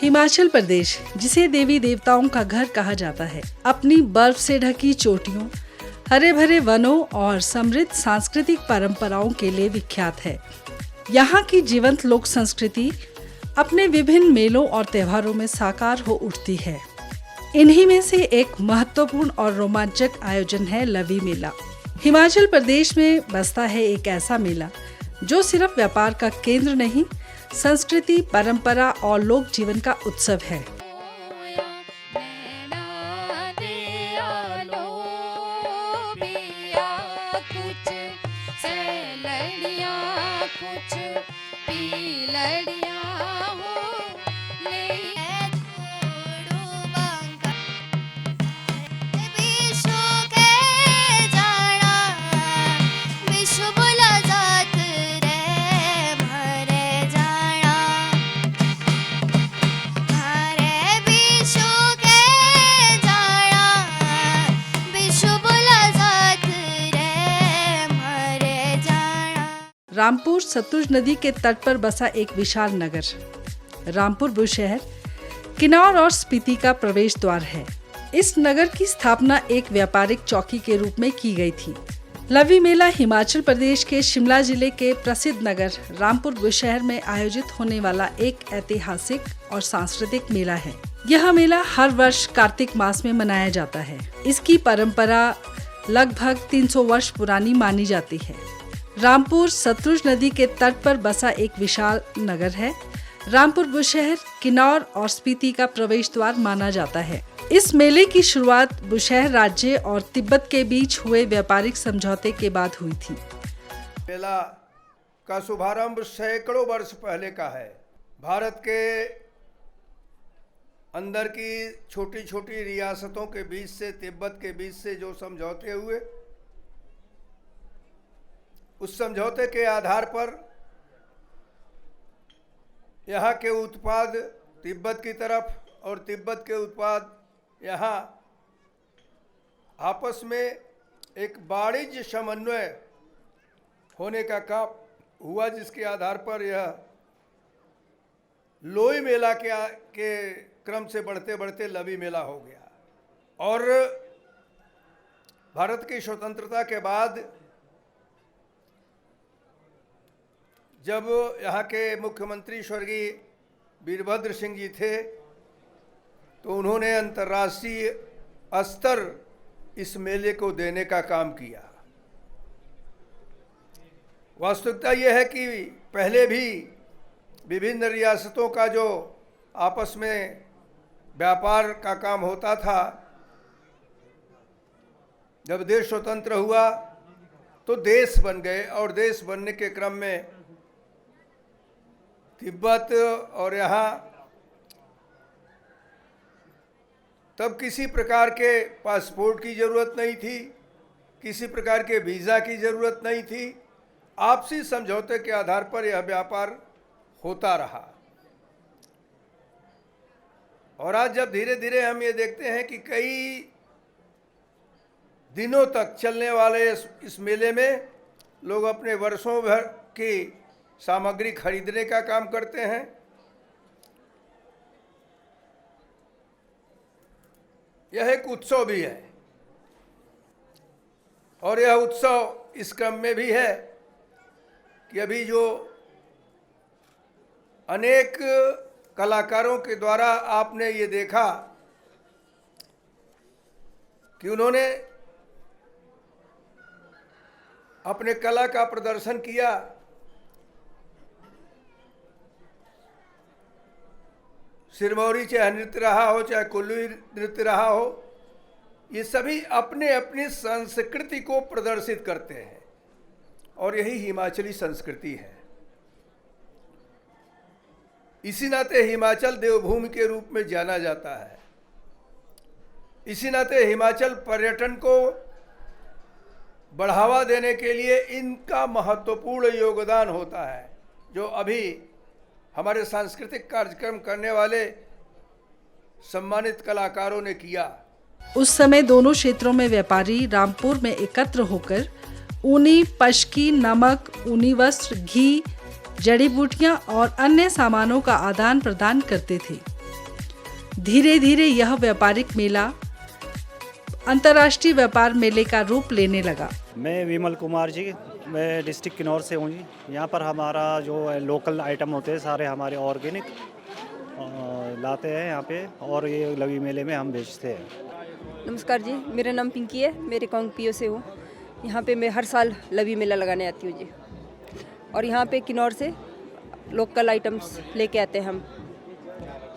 हिमाचल प्रदेश, जिसे देवी देवताओं का घर कहा जाता है, अपनी बर्फ से ढकी चोटियों, हरे भरे वनों और समृद्ध सांस्कृतिक परंपराओं के लिए विख्यात है। यहाँ की जीवंत लोक संस्कृति अपने विभिन्न मेलों और त्योहारों में साकार हो उठती है। इन्हीं में से एक महत्वपूर्ण और रोमांचक आयोजन है लवी मेला। हिमाचल प्रदेश में बसता है एक ऐसा मेला जो सिर्फ व्यापार का केंद्र नहीं, संस्कृति, परंपरा और लोक जीवन का उत्सव है। रामपुर सतलुज नदी के तट पर बसा एक विशाल नगर रामपुर बुशहर किन्नौर और स्पीति का प्रवेश द्वार है। इस नगर की स्थापना एक व्यापारिक चौकी के रूप में की गई थी। लवी मेला हिमाचल प्रदेश के शिमला जिले के प्रसिद्ध नगर रामपुर बुशहर में आयोजित होने वाला एक ऐतिहासिक और सांस्कृतिक मेला है। यह मेला हर वर्ष कार्तिक मास में मनाया जाता है। इसकी परंपरा लगभग 300 वर्ष पुरानी मानी जाती है। रामपुर सतलुज नदी के तट पर बसा एक विशाल नगर है। रामपुर बुशहर किन्नौर और स्पीति का प्रवेश द्वार माना जाता है। इस मेले की शुरुआत बुशहर राज्य और तिब्बत के बीच हुए व्यापारिक समझौते के बाद हुई थी। मेला का शुभारंभ सैकड़ों वर्ष पहले का है। भारत के अंदर की छोटी छोटी रियासतों के बीच से, तिब्बत के बीच से जो समझौते हुए, उस समझौते के आधार पर यहाँ के उत्पाद तिब्बत की तरफ और तिब्बत के उत्पाद यहाँ आपस में एक वाणिज्य समन्वय होने का काम हुआ, जिसके आधार पर यह लोई मेला के क्रम से बढ़ते बढ़ते लवी मेला हो गया। और भारत की स्वतंत्रता के बाद जब यहाँ के मुख्यमंत्री स्वर्गीय वीरभद्र सिंह जी थे, तो उन्होंने अंतर्राष्ट्रीय स्तर इस मेले को देने का काम किया। वास्तविकता यह है कि पहले भी विभिन्न रियासतों का जो आपस में व्यापार का काम होता था, जब देश स्वतंत्र हुआ तो देश बन गए, और देश बनने के क्रम में तिब्बत और यहाँ तब किसी प्रकार के पासपोर्ट की ज़रूरत नहीं थी, किसी प्रकार के वीज़ा की ज़रूरत नहीं थी। आपसी समझौते के आधार पर यह व्यापार होता रहा। और आज जब धीरे धीरे हम ये देखते हैं कि कई दिनों तक चलने वाले इस मेले में लोग अपने वर्षों भर की सामग्री खरीदने का काम करते हैं। यह एक उत्सव भी है, और यह उत्सव इस क्रम में भी है कि अभी जो अनेक कलाकारों के द्वारा आपने ये देखा कि उन्होंने अपने कला का प्रदर्शन किया। सिरमौरी चाहे नृत्य रहा हो, चाहे कुल्लू नृत्य रहा हो, ये सभी अपने अपनी संस्कृति को प्रदर्शित करते हैं, और यही हिमाचली संस्कृति है। इसी नाते हिमाचल देवभूमि के रूप में जाना जाता है। इसी नाते हिमाचल पर्यटन को बढ़ावा देने के लिए इनका महत्वपूर्ण योगदान होता है, जो अभी हमारे सांस्कृतिक कार्यक्रम करने वाले सम्मानित कलाकारों ने किया। उस समय दोनों क्षेत्रों में व्यापारी रामपुर में एकत्र होकर ऊनी पशकी, नमक, ऊनी वस्त्र, घी, जड़ी बूटियां और अन्य सामानों का आदान प्रदान करते थे। धीरे धीरे यह व्यापारिक मेला अंतर्राष्ट्रीय व्यापार मेले का रूप लेने लगा। मैं विमल कुमार जी, मैं डिस्ट्रिक्ट किन्नौर से हूँ जी। यहाँ पर हमारा जो लोकल आइटम होते हैं सारे हमारे ऑर्गेनिक लाते हैं यहाँ पे, और ये लवी मेले में हम बेचते हैं। नमस्कार जी, मेरा नाम पिंकी है, मेरे कोंग पीओ से हूँ। यहाँ पे मैं हर साल लवी मेला लगाने आती हूँ जी, और यहाँ पे किन्नौर से लोकल आइटम्स लेके आते हैं हम।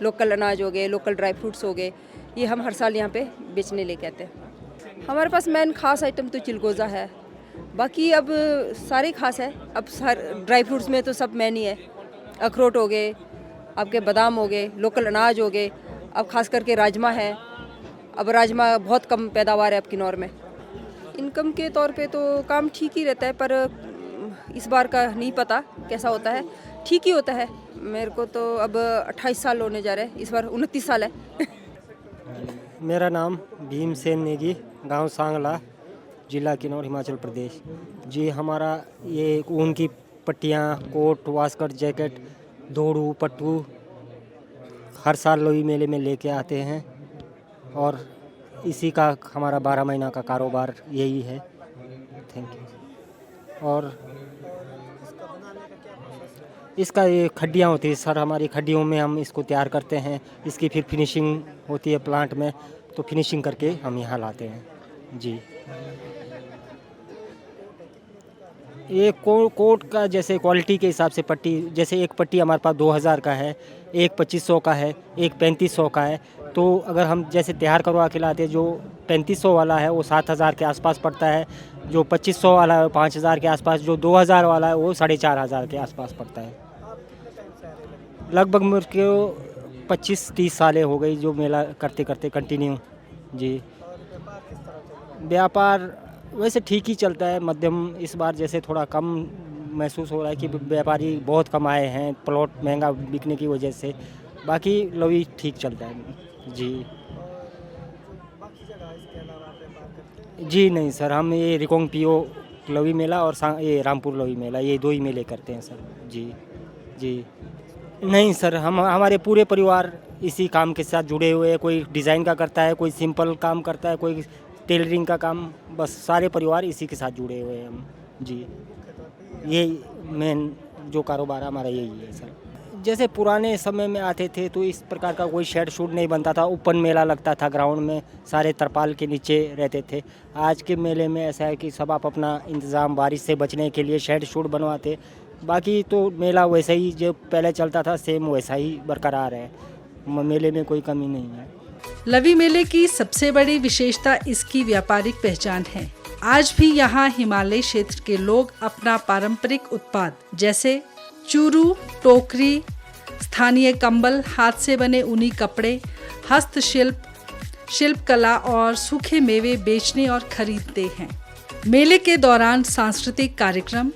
लोकल अनाज हो गए, लोकल ड्राई फ्रूट्स हो गए, ये हम हर साल यहाँ पे बेचने लेके आते हैं। हमारे पास मेन खास आइटम तो चिलगोज़ा है, बाकी अब सारे खास है। अब ड्राई फ्रूट्स में तो सब मेन ही है। अखरोट हो गए, आपके बादाम हो गए, लोकल अनाज हो गए, अब खास करके राजमा है। अब राजमा बहुत कम पैदावार है अब किन्नौर में। इनकम के तौर पे तो काम ठीक ही रहता है, पर इस बार का नहीं पता कैसा होता है। ठीक ही होता है। मेरे को तो अब 28 साल होने जा रहे हैं, इस बार 29 साल है। मेरा नाम भीमसेन नेगी, गांव सांगला, जिला किन्नौर, हिमाचल प्रदेश जी। हमारा ये ऊन की पट्टियाँ, कोट, वास्कट, जैकेट, दोड़ू, पट्टू हर साल लोई मेले में लेके आते हैं, और इसी का हमारा 12 महीना का कारोबार यही है। Thank you. और इसका ये खड्डियाँ होती है सर, हमारी खड्डियों में हम इसको तैयार करते हैं। इसकी फिर फिनिशिंग होती है प्लांट में, तो फिनिशिंग करके हम यहाँ लाते हैं जी। ये कोट का जैसे क्वालिटी के हिसाब से पट्टी, जैसे एक पट्टी हमारे पास 2000 का है, एक 2500 का है, एक 3500 का है। तो अगर हम जैसे तैयार करवा के लाते हैं, जो 3500 वाला है वो 7000 के आसपास पड़ता है, जो 2500 वाला है 5000 के आसपास, जो 2000 वाला है वो 4500 के आसपास पड़ता है। लगभग मेरे को 25-30 सालें हो गई जो मेला करते करते कंटिन्यू जी। व्यापार वैसे ठीक ही चलता है, मध्यम। इस बार जैसे थोड़ा कम महसूस हो रहा है कि व्यापारी बहुत कम आए हैं, प्लॉट महंगा बिकने की वजह से। बाकी लोई ठीक चलता है जी। जी नहीं सर, हम ये रिकोंग पीओ लोई मेला और ये रामपुर लोई मेला, ये 2 ही मेले करते हैं सर जी। जी नहीं सर, हम हमारे पूरे परिवार इसी काम के साथ जुड़े हुए हैं। कोई डिज़ाइन का करता है, कोई सिंपल काम करता है, कोई टेलरिंग का काम, बस सारे परिवार इसी के साथ जुड़े हुए हैं हम जी। ये मेन जो कारोबार हमारा यही है सर। जैसे पुराने समय में आते थे तो इस प्रकार का कोई शेड शूट नहीं बनता था, ओपन मेला लगता था ग्राउंड में, सारे तरपाल के नीचे रहते थे। आज के मेले में ऐसा है कि सब आप अपना इंतज़ाम बारिश से बचने के लिए शेड शूट बनवाते। बाकी तो मेला वैसा ही जो पहले चलता था सेम वैसा ही बरकरार है, मेले में कोई कमी नहीं है। लवी मेले की सबसे बड़ी विशेषता इसकी व्यापारिक पहचान है। आज भी यहाँ हिमालय क्षेत्र के लोग अपना पारंपरिक उत्पाद जैसे चूरू, टोकरी, स्थानीय कंबल, हाथ से बने ऊनी कपड़े, हस्तशिल्प, शिल्पकला और सूखे मेवे बेचने और खरीदते हैं। मेले के दौरान सांस्कृतिक कार्यक्रम,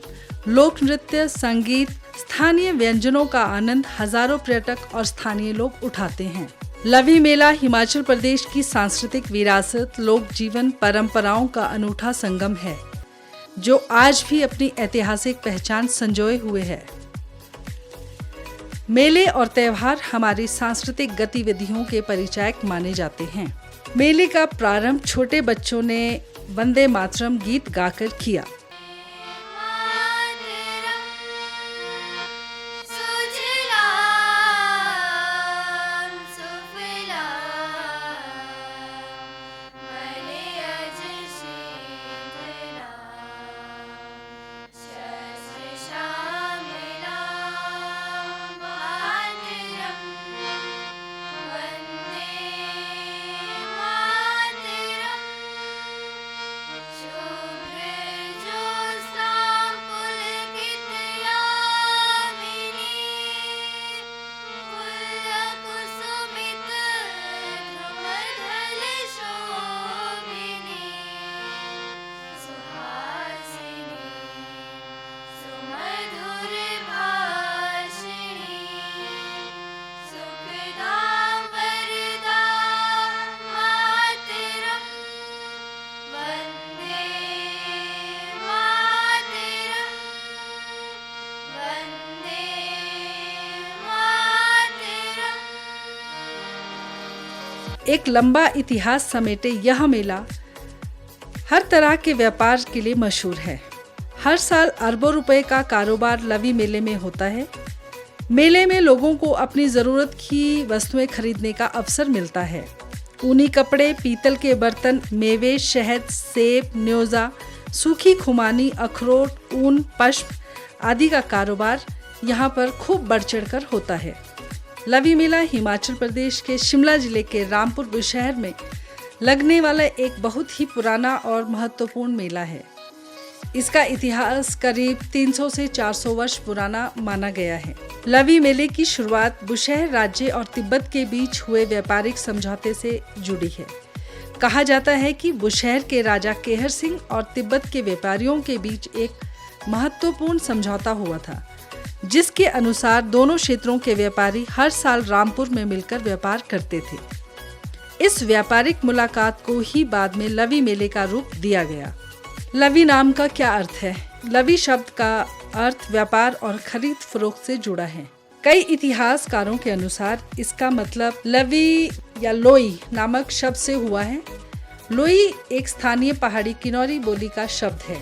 लोक नृत्य, संगीत, स्थानीय व्यंजनों का आनंद हजारों पर्यटक और स्थानीय लोग उठाते हैं। लवी मेला हिमाचल प्रदेश की सांस्कृतिक विरासत, लोक जीवन, परंपराओं का अनूठा संगम है, जो आज भी अपनी ऐतिहासिक पहचान संजोए हुए है। मेले और त्योहार हमारी सांस्कृतिक गतिविधियों के परिचायक माने जाते हैं। मेले का प्रारंभ छोटे बच्चों ने वंदे मातरम गीत गाकर किया। शुभ्र एक लंबा इतिहास समेटे यह मेला हर तरह के व्यापार के लिए मशहूर है। हर साल अरबों रुपए का कारोबार लवी मेले में होता है। मेले में लोगों को अपनी ज़रूरत की वस्तुएं खरीदने का अवसर मिलता है। ऊनी कपड़े, पीतल के बर्तन, मेवे, शहद, सेब, न्योज़ा, सूखी खुमानी, अखरोट, ऊन, पश्म आदि का कारोबार यहाँ पर खूब बढ़ चढ़कर होता है। लवी मेला हिमाचल प्रदेश के शिमला जिले के रामपुर बुशहर में लगने वाला एक बहुत ही पुराना और महत्वपूर्ण मेला है। इसका इतिहास करीब 300 से 400 वर्ष पुराना माना गया है। लवी मेले की शुरुआत बुशहर राज्य और तिब्बत के बीच हुए व्यापारिक समझौते से जुड़ी है। कहा जाता है कि बुशहर के राजा केहर सिंह और तिब्बत के व्यापारियों के बीच एक महत्वपूर्ण समझौता हुआ था, जिसके अनुसार दोनों क्षेत्रों के व्यापारी हर साल रामपुर में मिलकर व्यापार करते थे। इस व्यापारिक मुलाकात को ही बाद में लवी मेले का रूप दिया गया। लवी नाम का क्या अर्थ है? लवी शब्द का अर्थ व्यापार और खरीद फरोख्त से जुड़ा है। कई इतिहासकारों के अनुसार इसका मतलब लवी या लोई नामक शब्द से हुआ है। लोई एक स्थानीय पहाड़ी किन्नौरी बोली का शब्द है,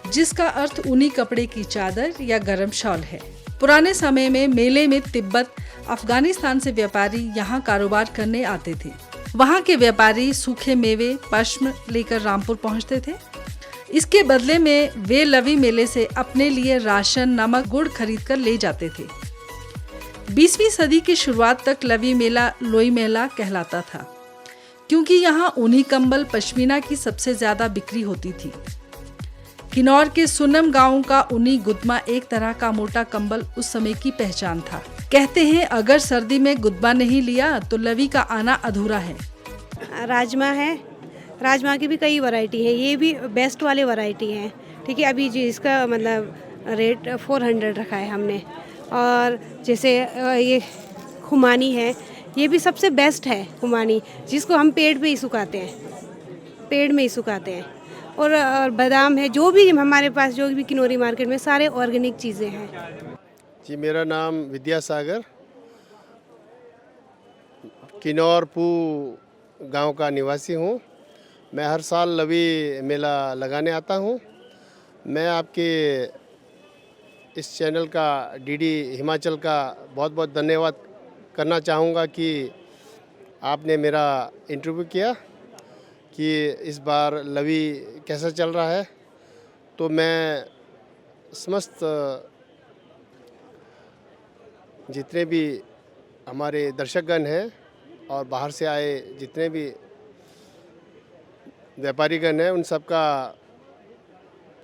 जिसका अर्थ ऊनी कपड़े की चादर या गरम शॉल है। पुराने समय में मेले में तिब्बत, अफगानिस्तान से व्यापारी यहाँ कारोबार करने आते थे। वहाँ के व्यापारी सूखे मेवे, पश्म लेकर रामपुर पहुँचते थे। इसके बदले में वे लवी मेले से अपने लिए राशन, नमक, गुड़ खरीद कर ले जाते थे। 20वीं सदी की शुरुआत तक लवी मेला लोई मेला कहलाता था, क्योंकि यहाँ ऊनी कंबल, पश्मीना की सबसे ज्यादा बिक्री होती थी। किन्नौर के सुनम गांव का ऊनी गुदमा एक तरह का मोटा कंबल उस समय की पहचान था। कहते हैं अगर सर्दी में गुदमा नहीं लिया तो लवी का आना अधूरा है। राजमा है, राजमा की भी कई वैरायटी है, ये भी बेस्ट वाले वैरायटी है। ठीक है, अभी जी इसका मतलब रेट 400 रखा है हमने। और जैसे ये खुमानी है, ये भी सबसे बेस्ट है खुमानी, जिसको हम पेड़ पे ही सुखाते हैं, पेड़ में ही सुखाते हैं। और बादाम है, जो भी हमारे पास जो भी किन्नौरी मार्केट में सारे ऑर्गेनिक चीज़ें हैं। जी, मेरा नाम विद्यासागर, किन्नौर पू गांव का निवासी हूं। मैं हर साल लवी मेला लगाने आता हूं। मैं आपके इस चैनल का, डीडी हिमाचल का बहुत बहुत धन्यवाद करना चाहूँगा कि आपने मेरा इंटरव्यू किया कि इस बार लवी कैसा चल रहा है। तो मैं समस्त जितने भी हमारे दर्शकगण हैं और बाहर से आए जितने भी व्यापारीगण हैं, उन सब का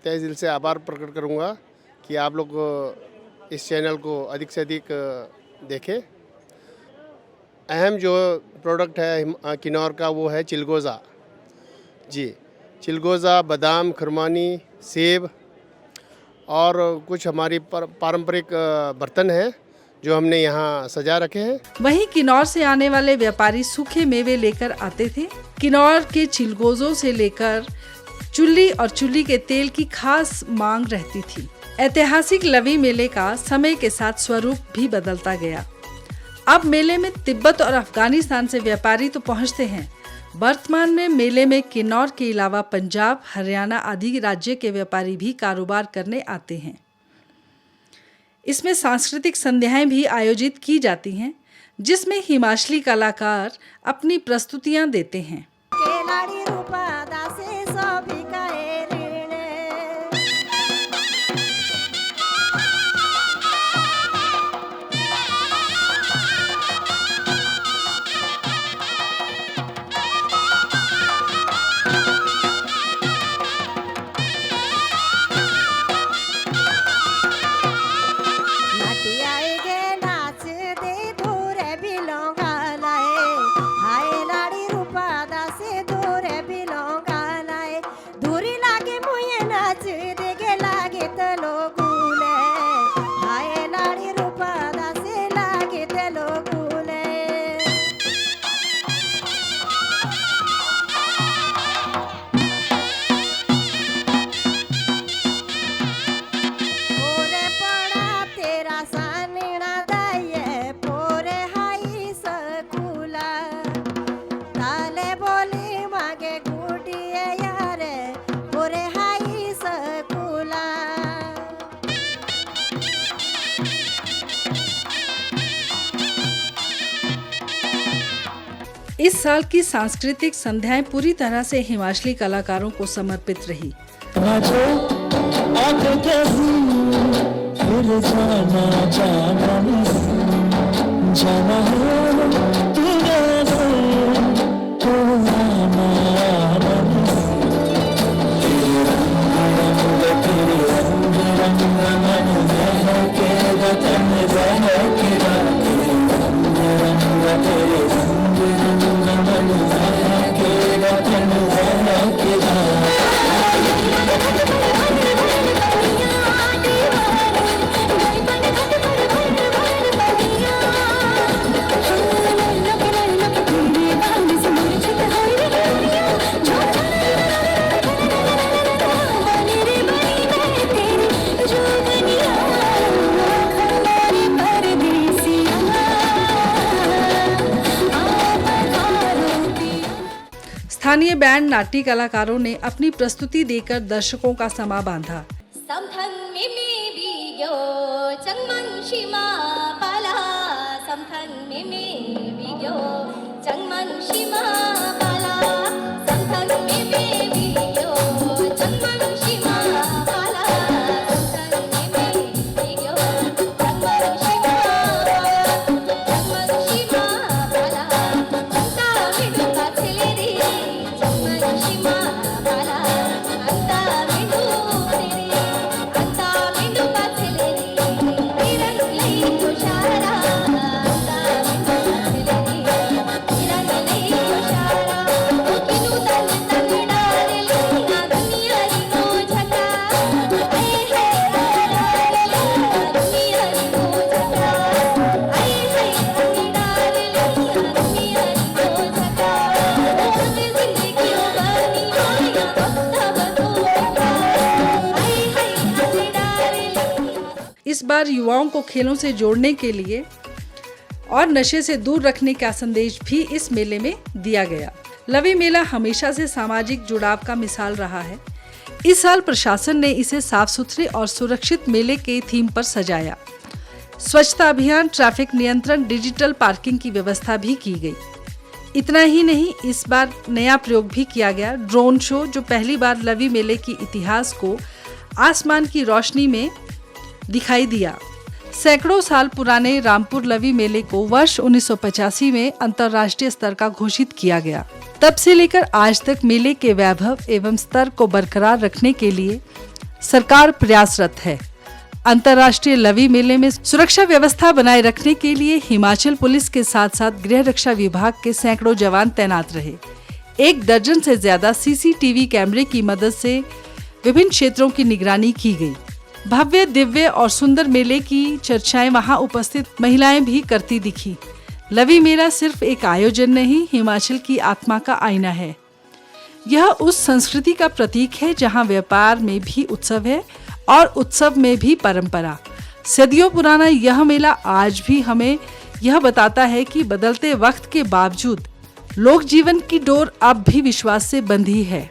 तहे दिल से आभार प्रकट करूंगा कि आप लोग इस चैनल को अधिक से अधिक देखें। अहम जो प्रोडक्ट है किन्नौर का वो है चिलगोज़ा। जी, चिलगोज़ा, बादाम, खुरमानी, सेब और कुछ हमारी पारंपरिक बर्तन हैं जो हमने यहाँ सजा रखे हैं। वहीं किन्नौर से आने वाले व्यापारी सूखे मेवे लेकर आते थे। किन्नौर के चिलगोज़ों से लेकर चुल्ली और चुल्ली के तेल की खास मांग रहती थी। ऐतिहासिक लवी मेले का समय के साथ स्वरूप भी बदलता गया। अब मेले में तिब्बत और अफगानिस्तान से व्यापारी तो पहुंचते हैं। वर्तमान में मेले में किन्नौर के अलावा पंजाब, हरियाणा आदि राज्य के व्यापारी भी कारोबार करने आते हैं। इसमें सांस्कृतिक संध्याएं भी आयोजित की जाती हैं, जिसमें हिमाचली कलाकार अपनी प्रस्तुतियां देते हैं। इस साल की सांस्कृतिक संध्याएं पूरी तरह से हिमाचली कलाकारों को समर्पित रही। स्थानीय बैंड नाट्य कलाकारों ने अपनी प्रस्तुति देकर दर्शकों का समा बांधा। इस बार युवाओं को खेलों से जोड़ने के लिए और नशे से दूर रखने का संदेश भी इस मेले में दिया गया। लवी मेला हमेशा से सामाजिक जुड़ाव का मिसाल रहा है। इस साल प्रशासन ने इसे साफ सुथरे और सुरक्षित मेले के थीम पर सजाया। स्वच्छता अभियान, ट्रैफिक नियंत्रण, डिजिटल पार्किंग की व्यवस्था भी की गई। इतना ही नहीं, इस बार नया प्रयोग भी किया गया, ड्रोन शो, जो पहली बार लवी मेले की इतिहास को आसमान की रोशनी में दिखाई दिया। सैकड़ों साल पुराने रामपुर लवी मेले को वर्ष 1985 में अंतर्राष्ट्रीय स्तर का घोषित किया गया। तब से लेकर आज तक मेले के वैभव एवं स्तर को बरकरार रखने के लिए सरकार प्रयासरत है। अंतर्राष्ट्रीय लवी मेले में सुरक्षा व्यवस्था बनाए रखने के लिए हिमाचल पुलिस के साथ साथ गृह रक्षा विभाग के सैकड़ों जवान तैनात रहे। 1 दर्जन से ज्यादा सीसीटीवी कैमरे की मदद से विभिन्न क्षेत्रों की निगरानी की गई। भव्य, दिव्य और सुंदर मेले की चर्चाएं वहां उपस्थित महिलाएं भी करती दिखी। लवी मेला सिर्फ एक आयोजन नहीं, हिमाचल की आत्मा का आईना है। यह उस संस्कृति का प्रतीक है जहां व्यापार में भी उत्सव है और उत्सव में भी परंपरा। सदियों पुराना यह मेला आज भी हमें यह बताता है कि बदलते वक्त के बावजूद लोक जीवन की डोर अब भी विश्वास से बंधी है।